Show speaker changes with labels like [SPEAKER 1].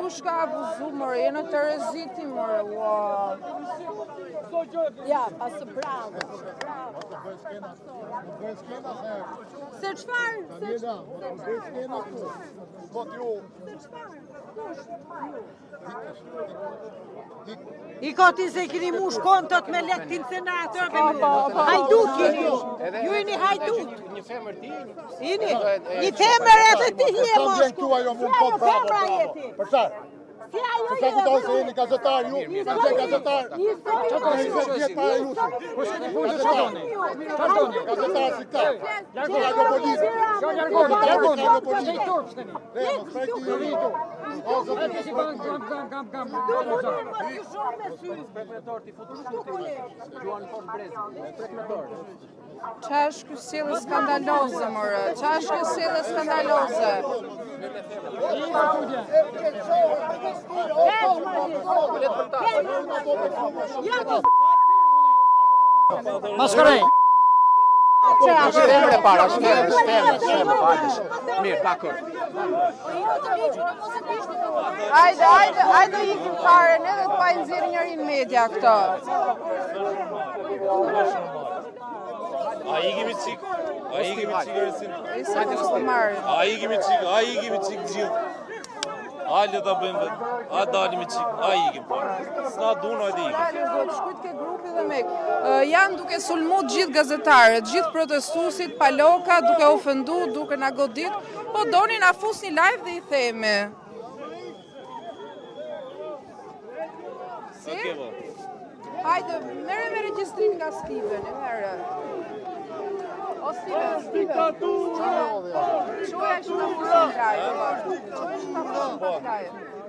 [SPEAKER 1] Kush ka abuzu, more, jena të reziti, more, wow.
[SPEAKER 2] Ja, pasë bravo.
[SPEAKER 1] Se çfarë?
[SPEAKER 2] I koti se kini mush kontot me lektin senator hajdut kini ju jeni hajdut
[SPEAKER 3] Një femër ti?
[SPEAKER 2] Ini, një femër edhe ti je moshku Si ajo femra jeti
[SPEAKER 4] Për çfarë?
[SPEAKER 2] Si ajo
[SPEAKER 4] Për çfarë kujtoni se jeni gazetar ju? Jeni gazetar. Gazetar si këta. Largo polici.
[SPEAKER 1] Qa është kjo sjellje skandaloze, more? Qa është kjo sjellje skandaloze?
[SPEAKER 5] Mascarej!
[SPEAKER 3] Shtemre para, shtemre falësh. Mirë, dakor.
[SPEAKER 1] Hajde ikim fare, ne dhe të pa i nxjerrë njërin media këto.
[SPEAKER 6] A ikimi çik Ersin.
[SPEAKER 1] Sa të mos marrë.
[SPEAKER 6] A ikimi çik gjithë. Hajde ta bëjmë. A dalim çik. A ikim. S'na duan hajde ikim.
[SPEAKER 1] Do të shkujt ke grupi dhe mek. Janë duke sulmu gjithë gazetarët, gjithë protestuesit, paloka, duke ofendu, duke na godit, po doni na fusni live dhe i themi. Si? Hajde, mere me regjistrim nga Steven, mere. O Steven. Quaj që ta fusin live.